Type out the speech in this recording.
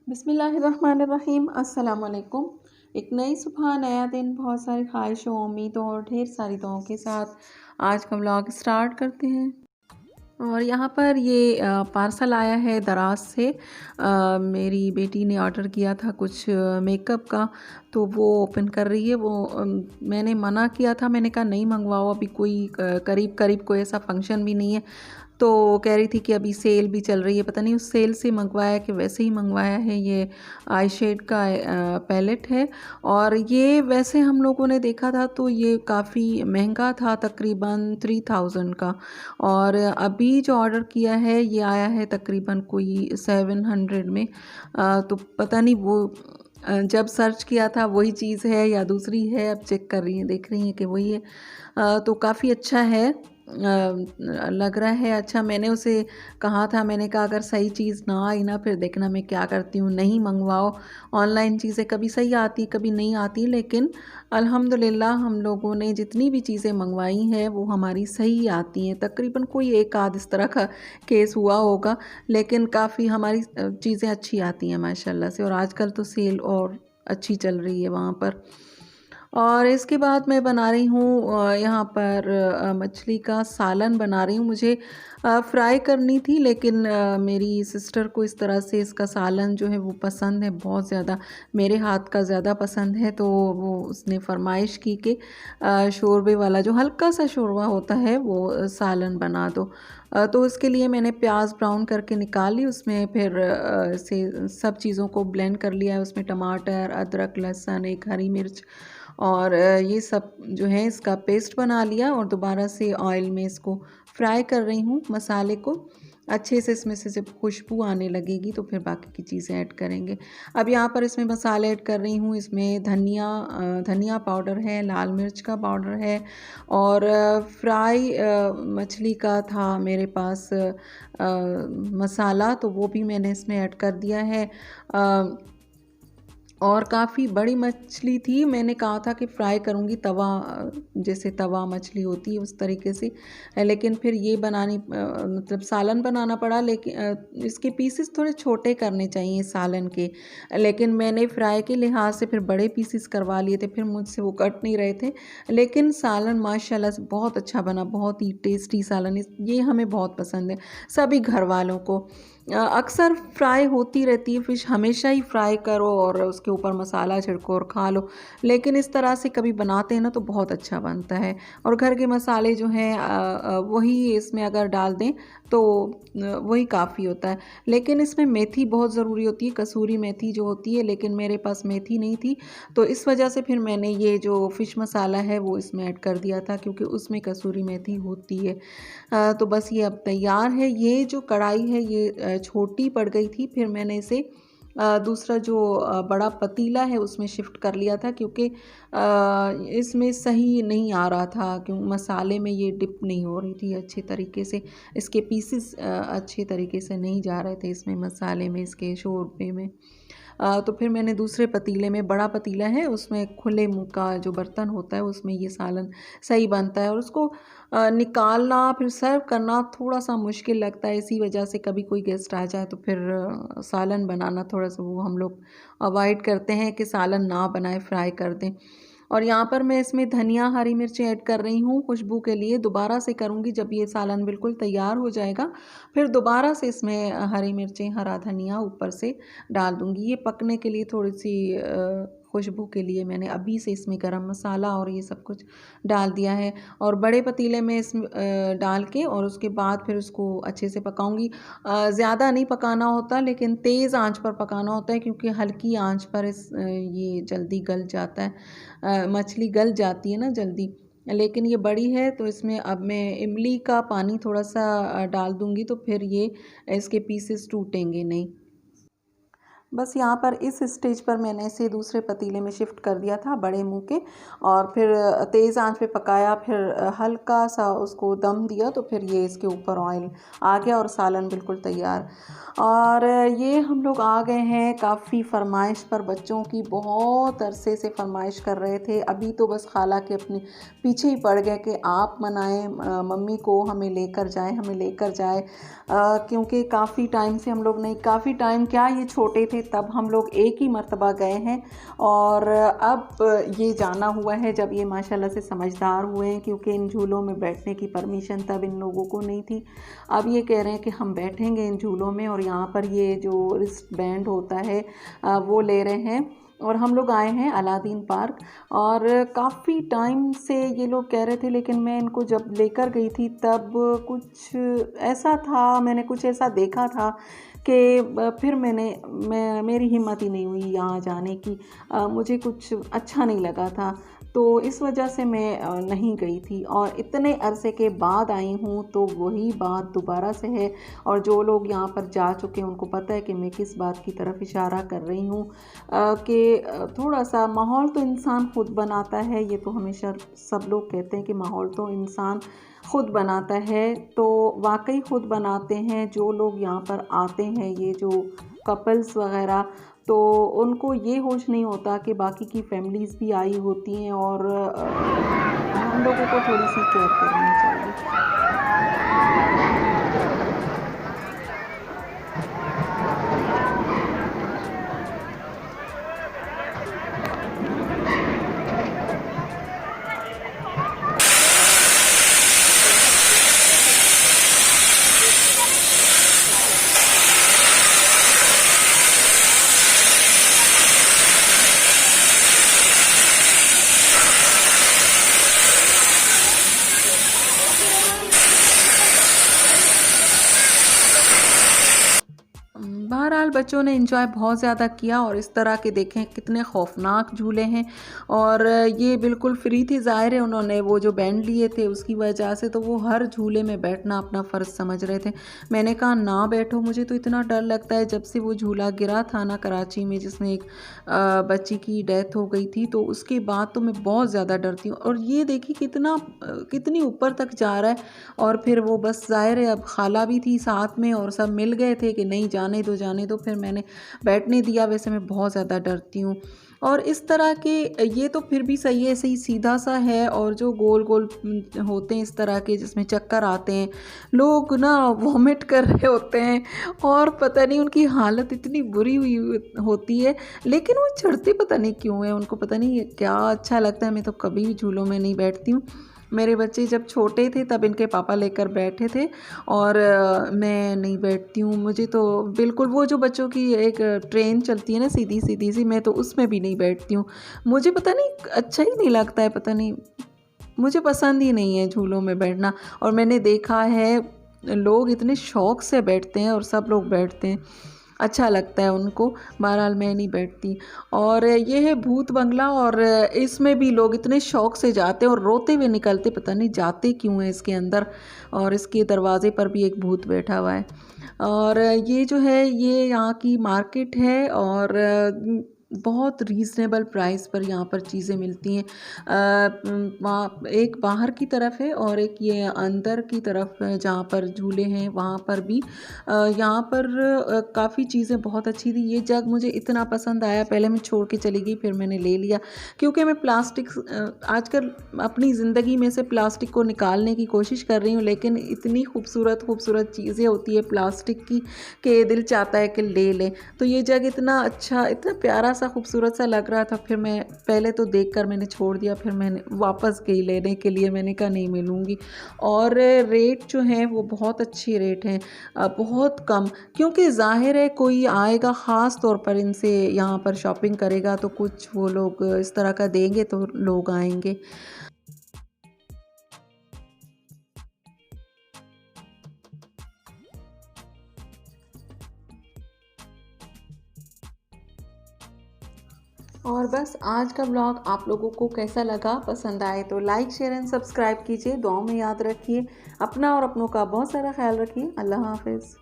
बिस्मिल्लाहिर्रहमानिर्रहीम। अस्सलाम वालेकुम। एक नई सुबह, नया दिन, बहुत सारी ख्वाहिशों, उम्मीदों और ढेर सारी दुआओं के साथ आज का व्लॉग स्टार्ट करते हैं। और यहाँ पर ये पार्सल आया है दराज से। मेरी बेटी ने ऑर्डर किया था कुछ मेकअप का, तो वो ओपन कर रही है। वो मैंने मना किया था, मैंने कहा नहीं मंगवाओ, अभी कोई करीब करीब कोई ऐसा फंक्शन भी नहीं है। तो कह रही थी कि अभी सेल भी चल रही है, पता नहीं उस सेल से मंगवाया कि वैसे ही मंगवाया है। ये आई शेड का पैलेट है, और ये वैसे हम लोगों ने देखा था तो ये काफ़ी महंगा था, तकरीबन 3000 का। और अभी जो ऑर्डर किया है ये आया है तकरीबन कोई 700 में। तो पता नहीं वो जब सर्च किया था वही चीज़ है या दूसरी है, अब चेक कर रही हैं, देख रही हैं कि वही है। तो काफ़ी अच्छा है, लग रहा है अच्छा। मैंने उसे कहा था, मैंने कहा अगर सही चीज़ ना आई ना, फिर देखना मैं क्या करती हूँ, नहीं मंगवाओ। ऑनलाइन चीज़ें कभी सही आती कभी नहीं आती, लेकिन अल्हम्दुलिल्लाह हम लोगों ने जितनी भी चीज़ें मंगवाई हैं वो हमारी सही आती हैं। तकरीबन कोई एक आध इस तरह का केस हुआ होगा, लेकिन काफ़ी हमारी चीज़ें अच्छी आती हैं माशाल्लाह से। और आजकल तो सेल और अच्छी चल रही है वहाँ पर। और इसके बाद मैं बना रही हूँ यहाँ पर मछली का सालन बना रही हूँ। मुझे फ्राई करनी थी, लेकिन मेरी सिस्टर को इस तरह से इसका सालन जो है वो पसंद है बहुत ज़्यादा, मेरे हाथ का ज़्यादा पसंद है। तो वो उसने फरमाइश की कि शोरबे वाला जो हल्का सा शोरबा होता है वो सालन बना दो। तो उसके लिए मैंने प्याज ब्राउन करके निकाल ली, उसमें फिर से सब चीज़ों को ब्लेंड कर लिया है। उसमें टमाटर, अदरक, लहसुन, एक हरी मिर्च और ये सब जो है इसका पेस्ट बना लिया, और दोबारा से ऑयल में इसको फ्राई कर रही हूँ मसाले को अच्छे से। इसमें से जब खुशबू आने लगेगी तो फिर बाकी की चीज़ें ऐड करेंगे। अब यहाँ पर इसमें मसाले ऐड कर रही हूँ। इसमें धनिया पाउडर है, लाल मिर्च का पाउडर है, और फ्राई मछली का था मेरे पास मसाला, तो वो भी मैंने इसमें ऐड कर दिया है। और काफ़ी बड़ी मछली थी, मैंने कहा था कि फ्राई करूँगी तवा, जैसे तवा मछली होती है उस तरीके से। लेकिन फिर ये बनानी मतलब सालन बनाना पड़ा, लेकिन इसके पीसेस थोड़े छोटे करने चाहिए सालन के, लेकिन मैंने फ्राई के लिहाज से फिर बड़े पीसेस करवा लिए थे, फिर मुझसे वो कट नहीं रहे थे। लेकिन सालन माशाल्लाह से बहुत अच्छा बना, बहुत ही टेस्टी सालन। ये हमें बहुत पसंद है सभी घर वालों को। अक्सर फ्राई होती रहती है फ़िश, हमेशा ही फ्राई करो और उसके ऊपर मसाला छिड़को और खा लो, लेकिन इस तरह से कभी बनाते हैं ना तो बहुत अच्छा बनता है। और घर के मसाले जो हैं वही इसमें अगर डाल दें तो वही काफ़ी होता है। लेकिन इसमें मेथी बहुत ज़रूरी होती है, कसूरी मेथी जो होती है, लेकिन मेरे पास मेथी नहीं थी, तो इस वजह से फिर मैंने ये जो फ़िश मसाला है वो इसमें ऐड कर दिया था, क्योंकि उसमें कसूरी मेथी होती है। तो बस ये अब तैयार है। ये जो कढ़ाई है ये छोटी पड़ गई थी, फिर मैंने इसे दूसरा जो बड़ा पतीला है उसमें शिफ्ट कर लिया था, क्योंकि इसमें सही नहीं आ रहा था, क्यों मसाले में ये डिप नहीं हो रही थी अच्छे तरीके से। इसके पीसेस अच्छे तरीके से नहीं जा रहे थे इसमें मसाले में, इसके शोरबे में। तो फिर मैंने दूसरे पतीले में, बड़ा पतीला है उसमें खुले मुँह का जो बर्तन होता है उसमें ये सालन सही बनता है। और उसको निकालना फिर सर्व करना थोड़ा सा मुश्किल लगता है, इसी वजह से कभी कोई गेस्ट आ जाए तो फिर सालन बनाना थोड़ा सा वो हम लोग अवॉइड करते हैं कि सालन ना बनाए, फ्राई कर दें। और यहाँ पर मैं इसमें धनिया, हरी मिर्चें ऐड कर रही हूँ खुशबू के लिए। दोबारा से करूँगी जब ये सालन बिल्कुल तैयार हो जाएगा, फिर दोबारा से इसमें हरी मिर्चें, हरा धनिया ऊपर से डाल दूँगी। ये पकने के लिए थोड़ी सी खुशबू के लिए मैंने अभी से इसमें गरम मसाला और ये सब कुछ डाल दिया है। और बड़े पतीले में इसमें डाल के और उसके बाद फिर उसको अच्छे से पकाऊंगी। ज़्यादा नहीं पकाना होता, लेकिन तेज़ आंच पर पकाना होता है, क्योंकि हल्की आंच पर ये जल्दी गल जाता है। मछली गल जाती है ना जल्दी। लेकिन ये बड़ी है तो इसमें अब मैं इमली का पानी थोड़ा सा डाल दूँगी, तो फिर ये इसके पीसेस टूटेंगे नहीं। बस यहाँ पर इस स्टेज पर मैंने इसे दूसरे पतीले में शिफ्ट कर दिया था बड़े मुंह के, और फिर तेज़ आंच पे पकाया, फिर हल्का सा उसको दम दिया, तो फिर ये इसके ऊपर ऑयल आ गया और सालन बिल्कुल तैयार। और ये हम लोग आ गए हैं काफ़ी फरमाइश पर, बच्चों की बहुत अरसे से फरमाइश कर रहे थे। अभी तो बस खाला के अपने पीछे ही पड़ गए कि आप मनाएं मम्मी को, हमें लेकर जाएं, हमें लेकर जाए, क्योंकि काफ़ी टाइम से हम लोग नहीं, काफ़ी टाइम क्या, ये छोटे थे तब हम लोग एक ही मर्तबा गए हैं, और अब ये जाना हुआ है जब ये माशाल्लाह से समझदार हुए हैं, क्योंकि इन झूलों में बैठने की परमिशन तब इन लोगों को नहीं थी। अब ये कह रहे हैं कि हम बैठेंगे इन झूलों में, और यहाँ पर ये जो रिस्ट बैंड होता है वो ले रहे हैं। और हम लोग आए हैं अलादीन पार्क, और काफ़ी टाइम से ये लोग कह रहे थे, लेकिन मैं इनको जब लेकर गई थी तब कुछ ऐसा था, मैंने कुछ ऐसा देखा था कि फिर मेरी हिम्मत ही नहीं हुई यहाँ जाने की। मुझे कुछ अच्छा नहीं लगा था, तो इस वजह से मैं नहीं गई थी, और इतने अरसे के बाद आई हूँ तो वही बात दोबारा से है। और जो लोग यहाँ पर जा चुके हैं उनको पता है कि मैं किस बात की तरफ इशारा कर रही हूँ, कि थोड़ा सा माहौल तो इंसान खुद बनाता है। ये तो हमेशा सब लोग कहते हैं कि माहौल तो इंसान खुद बनाता है, तो वाकई खुद बनाते हैं। जो लोग यहाँ पर आते हैं, ये जो कपल्स वगैरह, तो उनको ये होश नहीं होता कि बाकी की फैमिलीज़ भी आई होती हैं, और हम लोगों को थोड़ी सी केयर करनी चाहिए। बहरहाल बच्चों ने एंजॉय बहुत ज़्यादा किया, और इस तरह के देखें कितने खौफनाक झूले हैं, और ये बिल्कुल फ्री थी। ज़ाहिर है उन्होंने वो जो बैंड लिए थे उसकी वजह से, तो वो हर झूले में बैठना अपना फ़र्ज़ समझ रहे थे। मैंने कहा ना बैठो, मुझे तो इतना डर लगता है। जब से वो झूला गिरा था ना कराची में, जिसमें एक बच्ची की डेथ हो गई थी, तो उसके बाद तो मैं बहुत ज़्यादा डरती हूँ। और ये देखिए कितनी ऊपर तक जा रहा है, और फिर वो बस ज़ाहिर है अब खाला भी थी साथ में, और सब मिल गए थे कि नहीं जाने दो, फिर मैंने बैठने दिया। वैसे मैं बहुत ज़्यादा डरती हूँ। और इस तरह के ये तो फिर भी सही है, सही सीधा सा है, और जो गोल गोल होते हैं इस तरह के जिसमें चक्कर आते हैं, लोग ना वॉमिट कर रहे होते हैं, और पता नहीं उनकी हालत इतनी बुरी हुई होती है, लेकिन वो चढ़ते पता नहीं क्यों है, उनको पता नहीं क्या अच्छा लगता है। मैं तो कभी भी झूलों में नहीं बैठती हूँ। मेरे बच्चे जब छोटे थे तब इनके पापा लेकर बैठे थे, और मैं नहीं बैठती हूँ। मुझे तो बिल्कुल वो जो बच्चों की एक ट्रेन चलती है ना सीधी सीधी सी, मैं तो उसमें भी नहीं बैठती हूँ। मुझे पता नहीं अच्छा ही नहीं लगता है, पता नहीं मुझे पसंद ही नहीं है झूलों में बैठना। और मैंने देखा है लोग इतने शौक़ से बैठते हैं, और सब लोग बैठते हैं, अच्छा लगता है उनको। बहरहाल मैं नहीं बैठती। और ये है भूत बंगला, और इसमें भी लोग इतने शौक़ से जाते हैं और रोते हुए निकलते, पता नहीं जाते क्यों हैं इसके अंदर। और इसके दरवाज़े पर भी एक भूत बैठा हुआ है। और ये जो है ये यहाँ की मार्केट है, और बहुत रीज़नेबल प्राइस पर यहाँ पर चीज़ें मिलती हैं। वहाँ एक बाहर की तरफ है, और एक ये अंदर की तरफ है जहाँ पर झूले हैं वहाँ पर भी। यहाँ पर काफ़ी चीज़ें बहुत अच्छी थी। ये जग मुझे इतना पसंद आया, पहले मैं छोड़ के चली गई, फिर मैंने ले लिया, क्योंकि मैं प्लास्टिक आजकल अपनी ज़िंदगी में से प्लास्टिक को निकालने की कोशिश कर रही हूँ, लेकिन इतनी खूबसूरत खूबसूरत चीज़ें होती है प्लास्टिक की कि दिल चाहता है कि ले लें। तो ये जग इतना अच्छा, इतना प्यारा सा, खूबसूरत सा लग रहा था। फिर मैं पहले तो देखकर मैंने छोड़ दिया, फिर मैंने वापस गई लेने के लिए, मैंने कहा नहीं मैं लूँगी। और रेट जो हैं वो बहुत अच्छे रेट हैं, बहुत कम, क्योंकि ज़ाहिर है कोई आएगा ख़ास तौर पर इनसे यहाँ पर शॉपिंग करेगा, तो कुछ वो लोग इस तरह का देंगे तो लोग आएंगे। और बस आज का ब्लॉग आप लोगों को कैसा लगा, पसंद आए तो लाइक शेयर एंड सब्सक्राइब कीजिए। दुआओं में याद रखिए, अपना और अपनों का बहुत सारा ख्याल रखिए। अल्लाह हाफ़िज़।